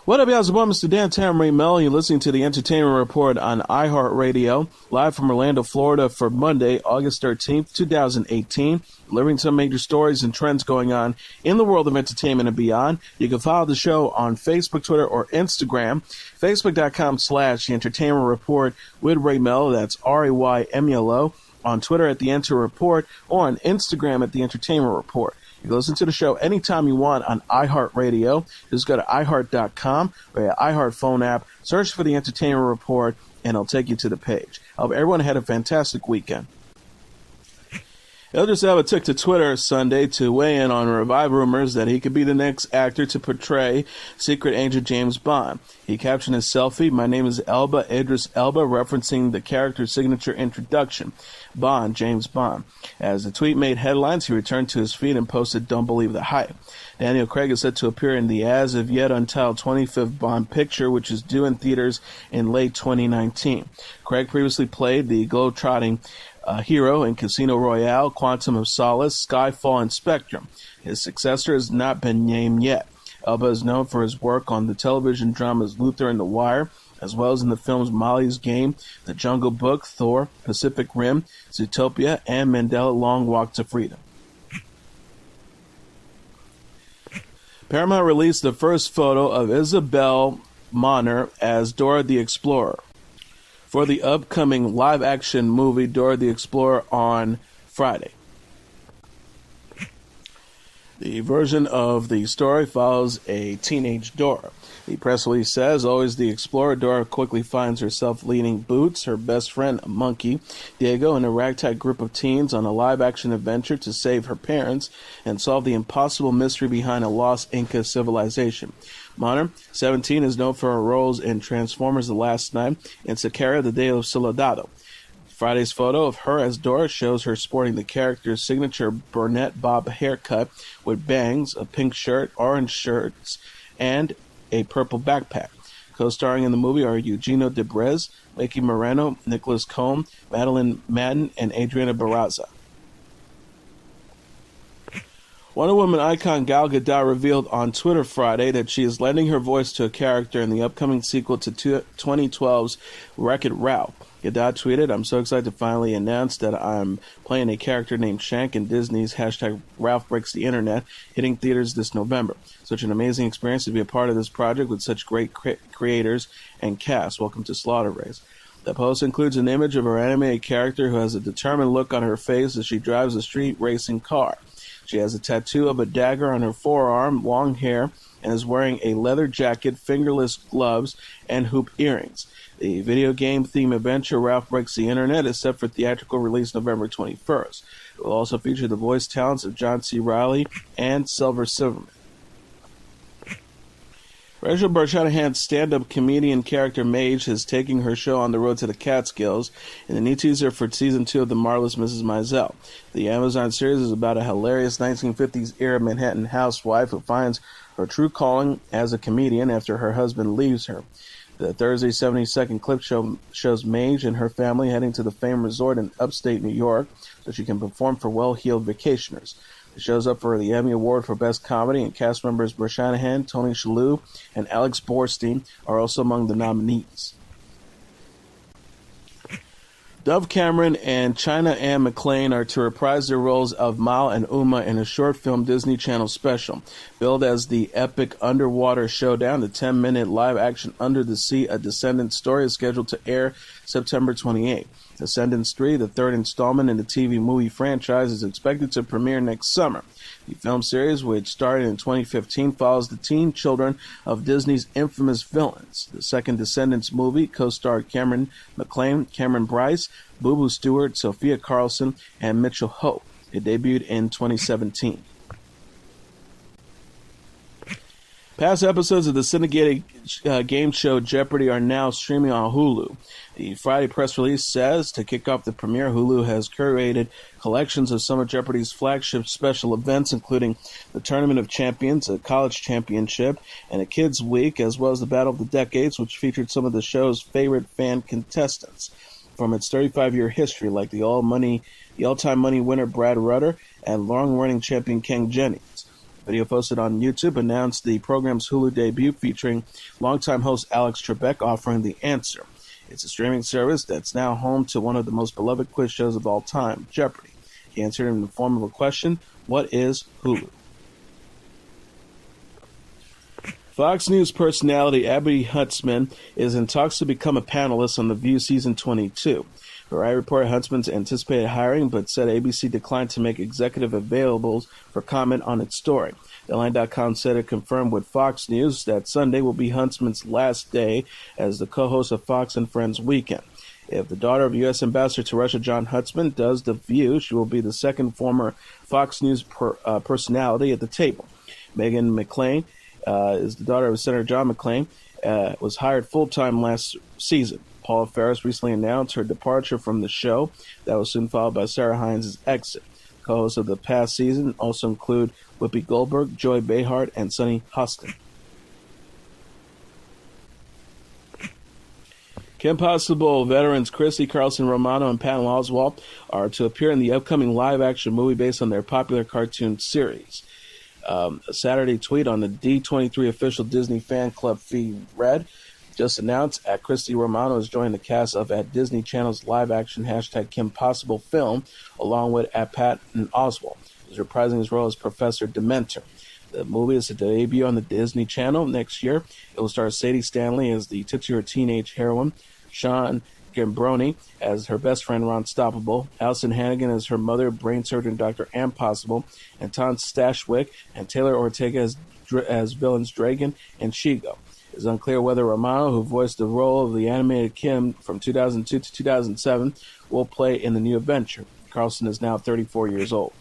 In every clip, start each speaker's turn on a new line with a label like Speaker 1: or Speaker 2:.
Speaker 1: What up, y'all? It's Mr. Dan Melo. You're listening to the Entertainment Report on iHeartRadio, live from Orlando, Florida for Monday, August 13th, 2018. Delivering some major stories and trends going on in the world of entertainment and beyond. You can follow the show on Facebook, Twitter, or Instagram. Facebook.com/The Entertainment Report with Ray Melo. That's RAYMELO. On Twitter at The Enter Report, or on Instagram at The Entertainment Report. You can listen to the show anytime you want on iHeartRadio. Just go to iHeart.com or your iHeart phone app, search for The Entertainment Report, and it'll take you to the page. I hope everyone had a fantastic weekend. Idris Elba took to Twitter Sunday to weigh in on revived rumors that he could be the next actor to portray secret agent James Bond. He captioned his selfie, "My name is Elba, Idris Elba," referencing the character's signature introduction, Bond, James Bond. As the tweet made headlines, he returned to his feed and posted, "Don't believe the hype." Daniel Craig is set to appear in the as-of-yet untitled 25th Bond picture, which is due in theaters in late 2019. Craig previously played the globe-trotting hero in Casino Royale, Quantum of Solace, Skyfall, and Spectrum. His successor has not been named yet. Elba is known for his work on the television dramas Luther and The Wire, as well as in the films Molly's Game, The Jungle Book, Thor, Pacific Rim, Zootopia, and Mandela Long Walk to Freedom. Paramount released the first photo of Isabela Moner as Dora the Explorer for the upcoming live-action movie Dora the Explorer on Friday. The version of the story follows a teenage Dora. The press release says, always the explorer, Dora quickly finds herself leading Boots, her best friend, a monkey, Diego, and a ragtag group of teens on a live-action adventure to save her parents and solve the impossible mystery behind a lost Inca civilization. Moner, 17, is known for her roles in Transformers The Last Night and Sicario The Day of Soldado. Friday's photo of her as Dora shows her sporting the character's signature brunette bob haircut with bangs, a pink shirt, orange shirts, and a purple backpack. Co-starring in the movie are Eugenio Debrez, Mickey Moreno, Nicholas Cohn, Madeline Madden, and Adriana Barraza. Wonder Woman icon Gal Gadot revealed on Twitter Friday that she is lending her voice to a character in the upcoming sequel to 2012's Wreck-It Ralph. Gadot tweeted, "I'm so excited to finally announce that I'm playing a character named Shank in Disney's #Ralph Breaks the Internet, hitting theaters this November. Such an amazing experience to be a part of this project with such great creators and cast. Welcome to Slaughter Race." The post includes an image of her animated character who has a determined look on her face as she drives a street racing car. She has a tattoo of a dagger on her forearm, long hair, and is wearing a leather jacket, fingerless gloves, and hoop earrings. The video game-themed adventure Ralph Breaks the Internet is set for theatrical release November 21st. It will also feature the voice talents of John C. Reilly and Silver Silverman. Rachel Brosnahan's stand-up comedian character Midge is taking her show on the road to the Catskills in the new teaser for Season 2 of The Marvelous Mrs. Maisel. The Amazon series is about a hilarious 1950s-era Manhattan housewife who finds her true calling as a comedian after her husband leaves her. The Thursday 72nd clip shows Midge and her family heading to the famed resort in upstate New York so she can perform for well-heeled vacationers. It shows up for the Emmy Award for Best Comedy, and cast members Brosnahan, Tony Shalhoub, and Alex Borstein are also among the nominees. Dove Cameron and China Anne McClain are to reprise their roles of Mal and Uma in a short film Disney Channel special. Billed as the epic underwater showdown, the 10-minute live-action Under the Sea, a Descendants story is scheduled to air September 28. Descendants 3, the third installment in the TV movie franchise, is expected to premiere next summer. The film series, which started in 2015, follows the teen children of Disney's infamous villains. The second Descendants movie co-starred Cameron McClain, Cameron Bryce, Boo Boo Stewart, Sophia Carlson, and Mitchell Hope. It debuted in 2017. Past episodes of the syndicated game show Jeopardy are now streaming on Hulu. The Friday press release says, to kick off the premiere, Hulu has curated collections of some of Jeopardy's flagship special events, including the Tournament of Champions, a college championship, and a Kids Week, as well as the Battle of the Decades, which featured some of the show's favorite fan contestants from its 35-year history, like the all-time money winner Brad Rutter and long-running champion Ken Jennings. Video posted on YouTube announced the program's Hulu debut featuring longtime host Alex Trebek offering the answer. It's a streaming service that's now home to one of the most beloved quiz shows of all time, Jeopardy. He answered in the form of a question, what is Hulu? Fox News personality Abby Huntsman is in talks to become a panelist on The View Season 22. Variety reported Huntsman's anticipated hiring, but said ABC declined to make executive availables for comment on its story. Deadline.com said it confirmed with Fox News that Sunday will be Huntsman's last day as the co-host of Fox and Friends Weekend. If the daughter of U.S. Ambassador to Russia, John Huntsman, does The View, she will be the second former Fox News personality at the table. Anne McClain is the daughter of Senator John McClain, was hired full-time last season. Paula Ferris recently announced her departure from the show. That was soon followed by Sarah Hines' exit. Co-hosts of the past season also include Whoopi Goldberg, Joy Behar, and Sunny Hostin. Kim Possible veterans Christy Carlson Romano and Patton Oswalt are to appear in the upcoming live-action movie based on their popular cartoon series. A Saturday tweet on the D23 official Disney fan club feed read, just announced at Christy Romano has joined the cast of at Disney Channel's live-action Kim Possible film, along with at Patton Oswalt. He's reprising his role as Professor Dementor. The movie is to debut on the Disney Channel next year. It will star Sadie Stanley as the titular teenage heroine, Sean Gambroni as her best friend Ron Stoppable, Allison Hannigan as her mother, brain surgeon Dr. Ann Possible, and Ton Stashwick and Taylor Ortega as villains Dragon and Shigo. It's unclear whether Romano, who voiced the role of the animated Kim from 2002 to 2007, will play in the new adventure. Carlson is now 34 years old.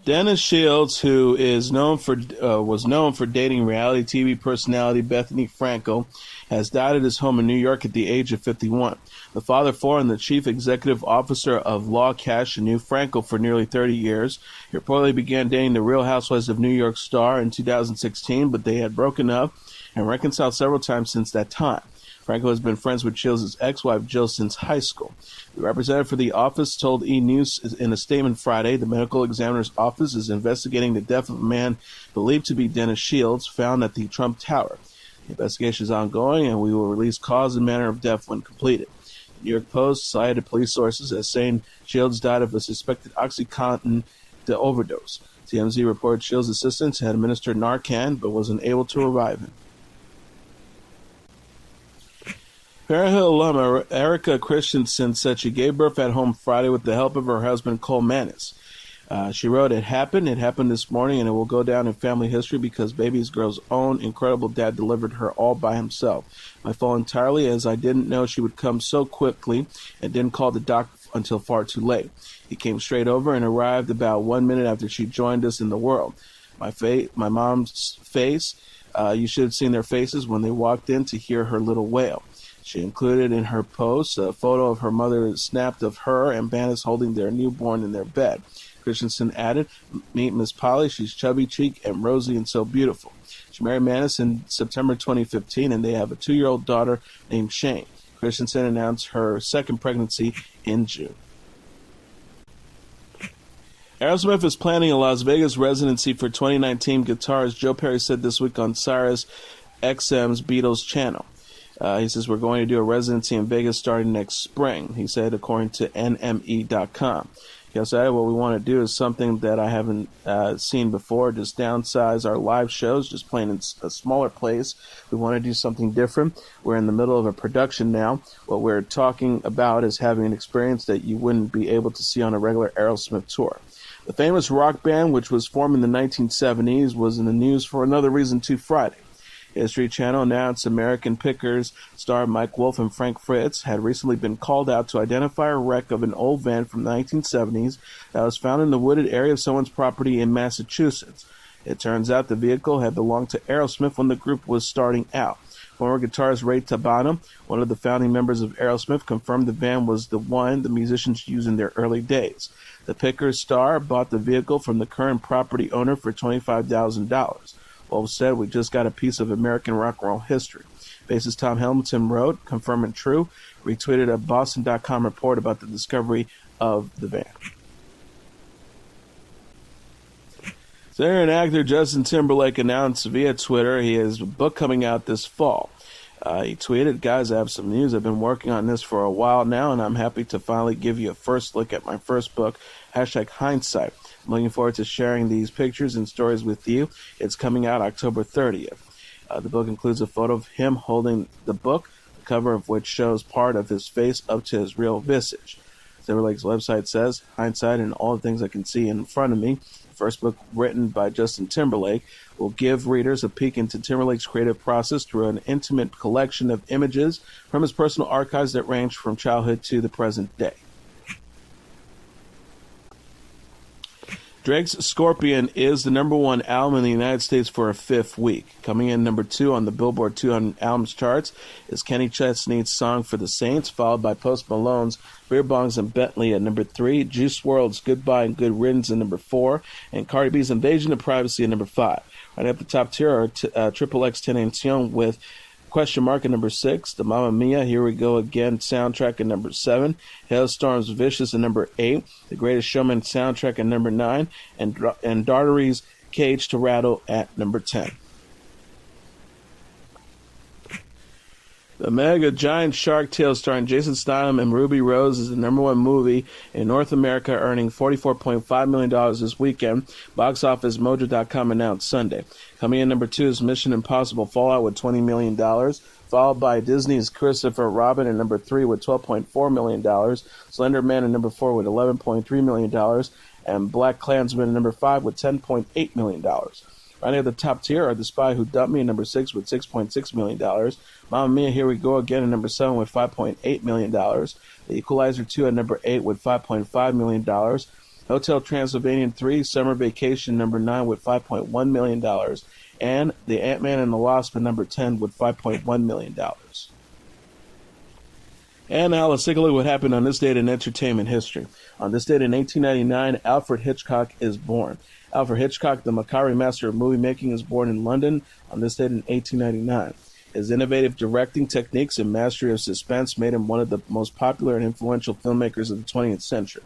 Speaker 1: Dennis Shields, who is was known for dating reality TV personality Bethenny Frankel, has died at his home in New York at the age of 51. The father of four and the chief executive officer of Law Cash knew Frankel for nearly 30 years. He reportedly began dating the Real Housewives of New York star in 2016, but they had broken up and reconciled several times since that time. Frankel has been friends with Shields' ex-wife Jill since high school. The representative for the office told E! News in a statement Friday the medical examiner's office is investigating the death of a man believed to be Dennis Shields, found at the Trump Tower. The investigation is ongoing, and we will release cause and manner of death when completed. The New York Post cited police sources as saying Shields died of a suspected OxyContin overdose. TMZ reported Shields' assistants had administered Narcan but was unable to revive him. Parenthood alum Erika Christensen said she gave birth at home Friday with the help of her husband, Cole Mannis. She wrote, It happened this morning, and it will go down in family history because baby's girl's own incredible dad delivered her all by himself. My fault entirely, as I didn't know she would come so quickly and didn't call the doctor until far too late. He came straight over and arrived about 1 minute after she joined us in the world. My mom's face, you should have seen their faces when they walked in to hear her little wail. She included in her post a photo of her mother snapped of her and Bannis holding their newborn in their bed. Christensen added, Meet Miss Polly, she's chubby-cheeked and rosy and so beautiful. She married Mannis in September 2015, and they have a 2-year-old daughter named Shane. Christensen announced her second pregnancy in June. Aerosmith is planning a Las Vegas residency for 2019, guitarist Joe Perry said this week on Sirius XM's Beatles channel. He says, we're going to do a residency in Vegas starting next spring, he said, according to NME.com. He also added, what we want to do is something that I haven't seen before, just downsize our live shows, just playing in a smaller place. We want to do something different. We're in the middle of a production now. What we're talking about is having an experience that you wouldn't be able to see on a regular Aerosmith tour. The famous rock band, which was formed in the 1970s, was in the news for another reason too Friday. History Channel announced American Pickers star Mike Wolf and Frank Fritz had recently been called out to identify a wreck of an old van from the 1970s that was found in the wooded area of someone's property in Massachusetts. It turns out the vehicle had belonged to Aerosmith when the group was starting out. Former guitarist Ray Tabana, one of the founding members of Aerosmith, confirmed the van was the one the musicians used in their early days. The Pickers star bought the vehicle from the current property owner for $25,000. Wolf said, we just got a piece of American rock and roll history. Bassist Tom Hamilton wrote, confirm it true, retweeted a Boston.com report about the discovery of the van. Singer and actor Justin Timberlake announced via Twitter he has a book coming out this fall. He tweeted, "Guys, I have some news. I've been working on this for a while now, and I'm happy to finally give you a first look at my first book, #Hindsight. I'm looking forward to sharing these pictures and stories with you. It's coming out October 30th. The book includes a photo of him holding the book, the cover of which shows part of his face up to his real visage. Timberlake's website says, "Hindsight and all the things I can see in front of me." The first book, written by Justin Timberlake, will give readers a peek into Timberlake's creative process through an intimate collection of images from his personal archives that range from childhood to the present day. Drake's Scorpion is the number one album in the United States for a fifth week. Coming in number 2 on the Billboard 200 albums charts is Kenny Chesney's Song for the Saints, followed by Post Malone's Beer Bongs and Bentley at number 3, Juice WRLD's Goodbye and Good Riddance at number 4, and Cardi B's Invasion of Privacy at number 5. Right at the top tier are Triple X Tenacion with Question Mark at number 6, the Mamma Mia, Here We Go Again soundtrack at number 7, Hailstorm's Vicious at number 8, The Greatest Showman soundtrack at number 9, and Daughtery's Cage to Rattle at number 10. The mega giant shark tale starring Jason Statham and Ruby Rose is the number one movie in North America, earning $44.5 million this weekend. Box Office Mojo.com announced Sunday. Coming in number 2 is Mission Impossible Fallout with $20 million, followed by Disney's Christopher Robin at number 3 with $12.4 million, Slender Man at number 4 with $11.3 million, and Black Klansman at number 5 with $10.8 million. Right at the top tier are The Spy Who Dumped Me at number 6 with $6.6 million. Mamma Mia, Here We Go Again at number 7 with $5.8 million. The Equalizer 2 at number 8 with $5.5 million. Hotel Transylvania 3, Summer Vacation number 9 with $5.1 million. And The Ant-Man and the Wasp at number 10 with $5.1 million. And now let's take a look at what happened on this date in entertainment history. On this date in 1899, Alfred Hitchcock is born. Alfred Hitchcock, the Macquarie master of movie making, is born in London on this date in 1899. His innovative directing techniques and mastery of suspense made him one of the most popular and influential filmmakers of the 20th century.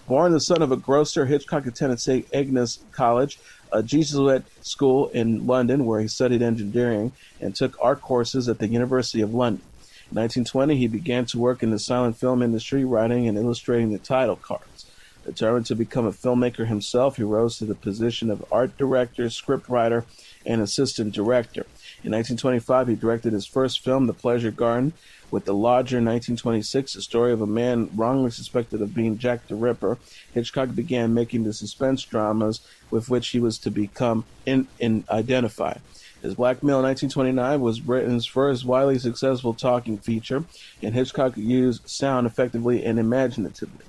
Speaker 1: Born the son of a grocer, Hitchcock attended St. Agnes College, a Jesuit school in London, where he studied engineering and took art courses at the University of London. In 1920, he began to work in the silent film industry, writing and illustrating the title cards. Determined to become a filmmaker himself, he rose to the position of art director, scriptwriter, and assistant director. In 1925, he directed his first film, The Pleasure Garden. With The Lodger in 1926, the story of a man wrongly suspected of being Jack the Ripper, Hitchcock began making the suspense dramas with which he was to become identified. His Black Male in 1929 was Britain's first widely successful talking feature, and Hitchcock used sound effectively and imaginatively.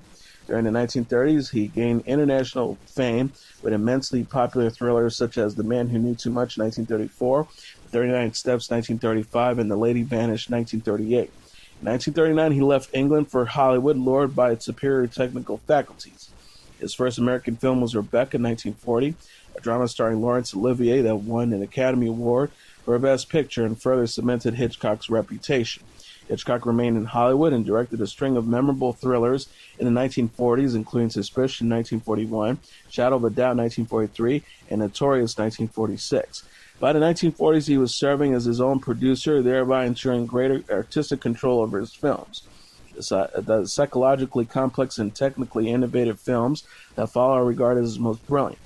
Speaker 1: During the 1930s, he gained international fame with immensely popular thrillers such as The Man Who Knew Too Much, 1934, 39 Steps, 1935, and The Lady Vanished, 1938. In 1939, he left England for Hollywood, lured by its superior technical faculties. His first American film was Rebecca, 1940, a drama starring Laurence Olivier that won an Academy Award for Best Picture and further cemented Hitchcock's reputation. Hitchcock remained in Hollywood and directed a string of memorable thrillers in the 1940s, including Suspicion, 1941, Shadow of a Doubt, 1943, and Notorious, 1946. By the 1940s, he was serving as his own producer, thereby ensuring greater artistic control over his films. The psychologically complex and technically innovative films that follow are regarded as his most brilliant.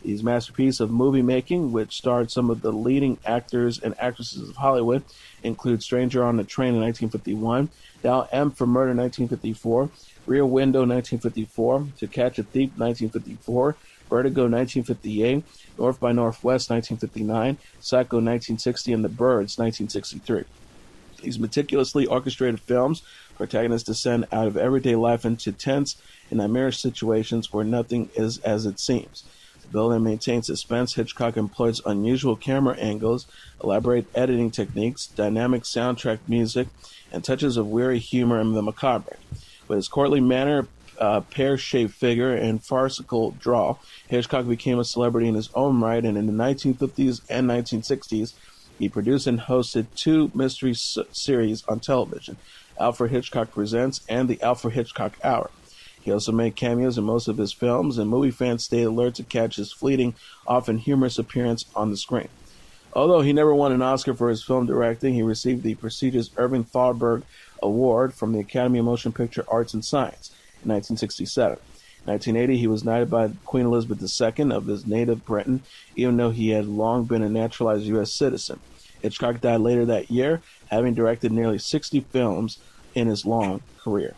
Speaker 1: His masterpiece of movie making, which starred some of the leading actors and actresses of Hollywood, include Stranger on the Train in 1951, Dial M for Murder 1954, Rear Window 1954, To Catch a Thief 1954, Vertigo 1958, North by Northwest 1959, Psycho 1960, and The Birds 1963. These meticulously orchestrated films, protagonists descend out of everyday life into tense and nightmarish situations where nothing is as it seems. To build and maintain suspense, Hitchcock employs unusual camera angles, elaborate editing techniques, dynamic soundtrack music, and touches of weary humor and the macabre. With his courtly manner, pear-shaped figure, and farcical drawl, Hitchcock became a celebrity in his own right, and in the 1950s and 1960s, he produced and hosted 2 mystery series on television, Alfred Hitchcock Presents and The Alfred Hitchcock Hour. He also made cameos in most of his films, and movie fans stayed alert to catch his fleeting, often humorous appearance on the screen. Although he never won an Oscar for his film directing, he received the prestigious Irving Thalberg Award from the Academy of Motion Picture Arts and Science in 1967. In 1980, he was knighted by Queen Elizabeth II of his native Britain, even though he had long been a naturalized U.S. citizen. Hitchcock died later that year, having directed nearly 60 films in his long career.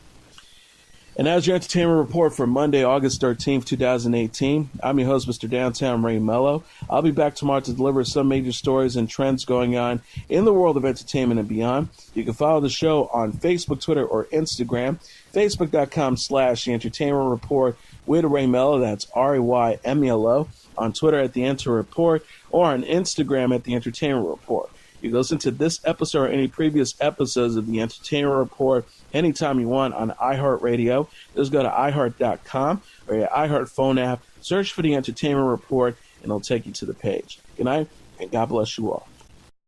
Speaker 1: And as your entertainment report for Monday, August 13th, 2018, I'm your host, Mr. Downtown Ray Melo. I'll be back tomorrow to deliver some major stories and trends going on in the world of entertainment and beyond. You can follow the show on Facebook, Twitter, or Instagram. Facebook.com/The Entertainment Report with Ray Melo. That's RAYMELO. On Twitter at The Enter Report, or on Instagram at The Entertainment Report. You can listen to this episode or any previous episodes of The Entertainment Report anytime you want on iHeartRadio. Just go to iHeart.com or your iHeart phone app, search for The Entertainment Report, and it'll take you to the page. Good night, and God bless you all.